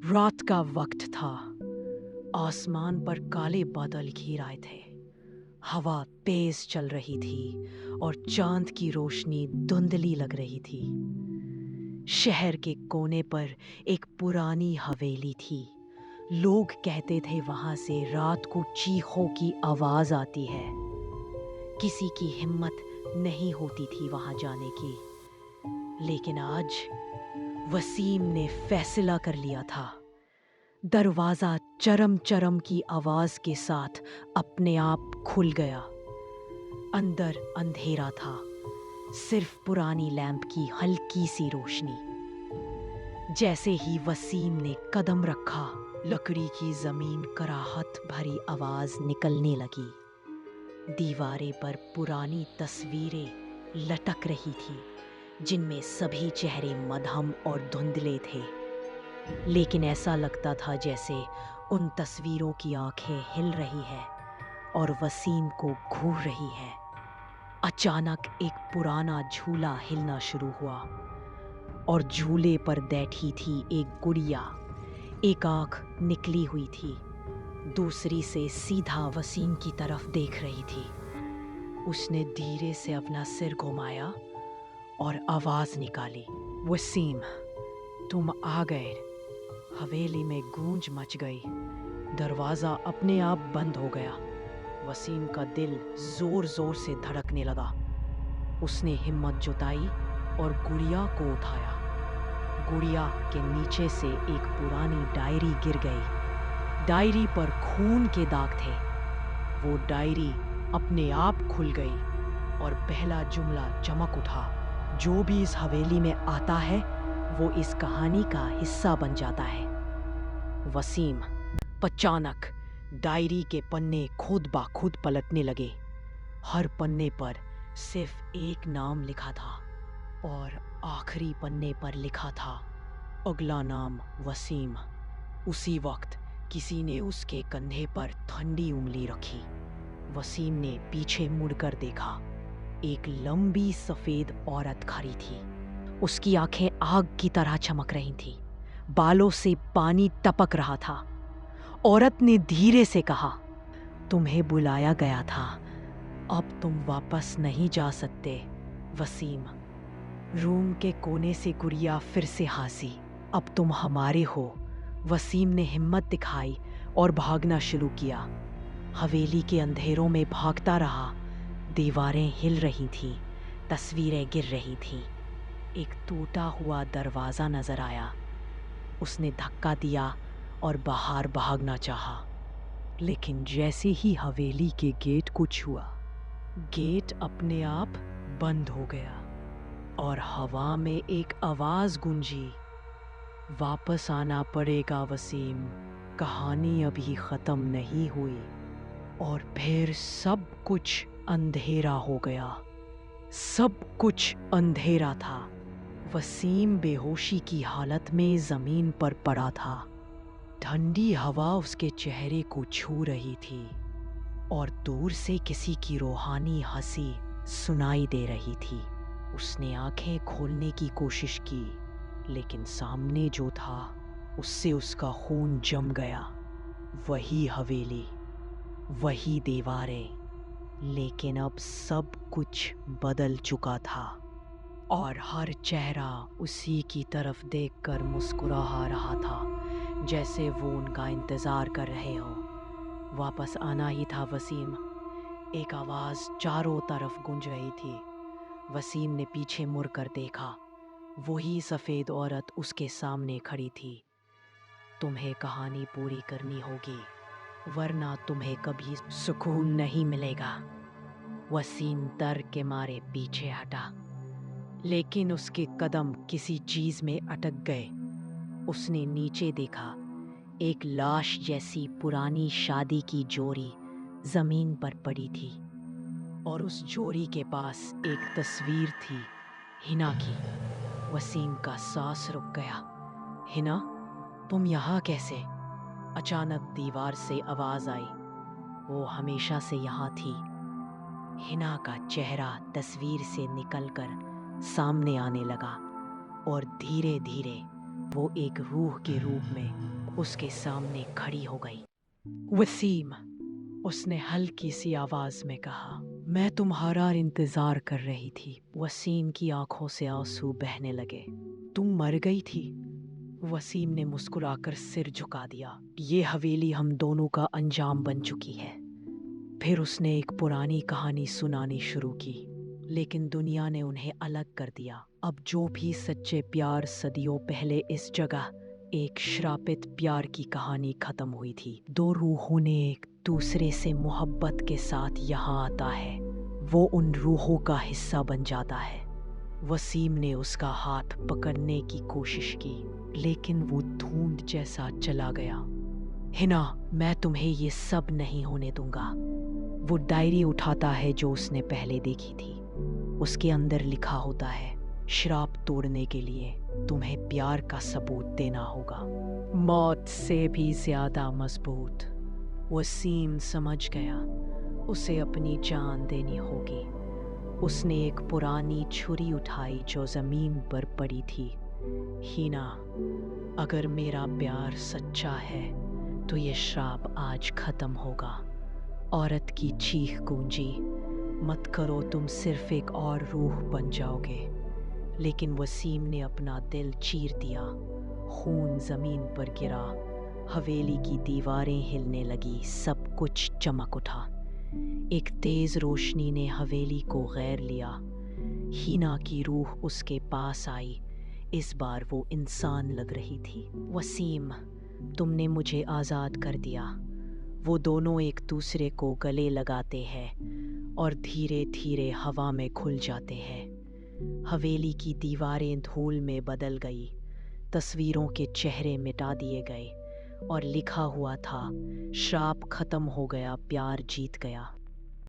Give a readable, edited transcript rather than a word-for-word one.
रात का वक्त था। आसमान पर काले बादल घिर आए थे। हवा तेज चल रही थी और चांद की रोशनी धुंधली लग रही थी। शहर के कोने पर एक पुरानी हवेली थी। लोग कहते थे वहां से रात को चीखों की आवाज आती है। किसी की हिम्मत नहीं होती थी वहां जाने की। लेकिन आज वसीम ने फैसला कर लिया था। दरवाजा चरम चरम की आवाज के साथ अपने आप खुल गया। अंदर अंधेरा था, सिर्फ पुरानी लैंप की हल्की सी रोशनी। जैसे ही वसीम ने कदम रखा, लकड़ी की जमीन कराहत भरी आवाज निकलने लगी। दीवारें पर पुरानी तस्वीरें लटक रही थी, जिनमें सभी चेहरे मध्यम और धुंधले थे। लेकिन ऐसा लगता था जैसे उन तस्वीरों की आंखें हिल रही है और वसीम को घूर रही है। अचानक एक पुराना झूला हिलना शुरू हुआ और झूले पर बैठी थी एक गुड़िया। एक आंख निकली हुई थी, दूसरी से सीधा वसीम की तरफ देख रही थी। उसने धीरे से अपना सिर घुमाया और आवाज निकाली, वसीम, तुम आ गए। हवेली में गूंज मच गई। दरवाजा अपने आप बंद हो गया। वसीम का दिल जोर जोर से धड़कने लगा। उसने हिम्मत जुटाई और गुड़िया को उठाया। गुड़िया के नीचे से एक पुरानी डायरी गिर गई। डायरी पर खून के दाग थे। वो डायरी अपने आप खुल गई और पहला जुमला चमक उठा, जो भी इस हवेली में आता है वो इस कहानी का हिस्सा बन जाता है। वसीम अचानक डायरी के पन्ने खुद ब खुद पलटने लगे। हर पन्ने पर सिर्फ एक नाम लिखा था और आखिरी पन्ने पर लिखा था अगला नाम वसीम। उसी वक्त किसी ने उसके कंधे पर ठंडी उंगली रखी। वसीम ने पीछे मुड़कर देखा। एक लंबी सफेद औरत खड़ी थी। उसकी आंखें आग की तरह चमक रही थीं। बालों से पानी टपक रहा था। औरत ने धीरे से कहा, तुम्हें बुलाया गया था, अब तुम वापस नहीं जा सकते वसीम। रूम के कोने से गुड़िया फिर से हंसी, अब तुम हमारे हो। वसीम ने हिम्मत दिखाई और भागना शुरू किया। हवेली के अंधेरों में भागता रहा। दीवारें हिल रही थीं, तस्वीरें गिर रही थीं। एक टूटा हुआ दरवाजा नजर आया। उसने धक्का दिया और बाहर भागना चाहा, लेकिन जैसे ही हवेली के गेट को छुआ, गेट अपने आप बंद हो गया और हवा में एक आवाज गूंजी, वापस आना पड़ेगा वसीम, कहानी अभी खत्म नहीं हुई। और फिर सब कुछ अंधेरा हो गया। सब कुछ अंधेरा था। वसीम बेहोशी की हालत में जमीन पर पड़ा था। ठंडी हवा उसके चेहरे को छू रही थी और दूर से किसी की रूहानी हंसी सुनाई दे रही थी। उसने आंखें खोलने की कोशिश की, लेकिन सामने जो था उससे उसका खून जम गया। वही हवेली, वही दीवारें, लेकिन अब सब कुछ बदल चुका था और हर चेहरा उसी की तरफ देखकर मुस्कुरा रहा था, जैसे वो उनका इंतजार कर रहे हो। वापस आना ही था वसीम। एक आवाज चारों तरफ गूंज रही थी। वसीम ने पीछे मुड़कर देखा। वही सफेद औरत उसके सामने खड़ी थी। तुम्हें कहानी पूरी करनी होगी, वरना तुम्हें कभी सुकून नहीं मिलेगा। वसीम डर के मारे पीछे हटा, लेकिन उसके कदम किसी चीज में अटक गए। उसने नीचे देखा। एक लाश जैसी पुरानी शादी की जोड़ी जमीन पर पड़ी थी और उस जोड़ी के पास एक तस्वीर थी, हिना की। वसीम का सांस रुक गया। हिना, तुम यहाँ कैसे? अचानक दीवार से आवाज आई, वो हमेशा से यहाँ थी। हिना का चेहरा तस्वीर से निकलकर सामने आने लगा और धीरे धीरे वो एक रूह के रूप में उसके सामने खड़ी हो गई। वसीम, उसने हल्की सी आवाज में कहा। मैं तुम्हारा इंतजार कर रही थी। वसीम की आंखों से आंसू बहने लगे। तुम मर गई थी? वसीम ने मुस्कुराकर सिर झुका दिया। ये हवेली हम दोनों का अंजाम बन चुकी है। फिर उसने एक पुरानी कहानी सुनानी शुरू की, लेकिन दुनिया ने उन्हें अलग कर दिया। अब जो भी सच्चे प्यार सदियों पहले इस जगह एक श्रापित प्यार की कहानी खत्म हुई थी। दो रूहों ने एक दूसरे से मोहब्बत के साथ यहाँ आता है, वो उन रूहों का हिस्सा बन जाता है। वसीम ने उसका हाथ पकड़ने की कोशिश की, लेकिन वो धुंध जैसा चला गया। हिना, मैं तुम्हें ये सब नहीं होने दूंगा। वो डायरी उठाता है जो उसने पहले देखी थी। उसके अंदर लिखा होता है, श्राप तोड़ने के लिए तुम्हें प्यार का सबूत देना होगा, मौत से भी ज्यादा मजबूत। वसीम समझ गया, उसे अपनी जान देनी होगी। उसने एक पुरानी छुरी उठाई जो जमीन पर पड़ी थी। हिना, अगर मेरा प्यार सच्चा है तो ये श्राप आज खत्म होगा। औरत की चीख गूंजी। मत करो, तुम सिर्फ एक और रूह बन जाओगे। लेकिन वसीम ने अपना दिल चीर दिया। खून जमीन पर गिरा, हवेली की दीवारें हिलने लगी, सब कुछ चमक उठा। एक तेज रोशनी ने हवेली को घेर लिया। हीना की रूह उसके पास आई। इस बार वो इंसान लग रही थी। वसीम, तुमने मुझे आज़ाद कर दिया। वो दोनों एक दूसरे को गले लगाते हैं और धीरे धीरे हवा में खुल जाते हैं। हवेली की दीवारें धूल में बदल गई, तस्वीरों के चेहरे मिटा दिए गए और लिखा हुआ था, श्राप खत्म हो गया, प्यार जीत गया।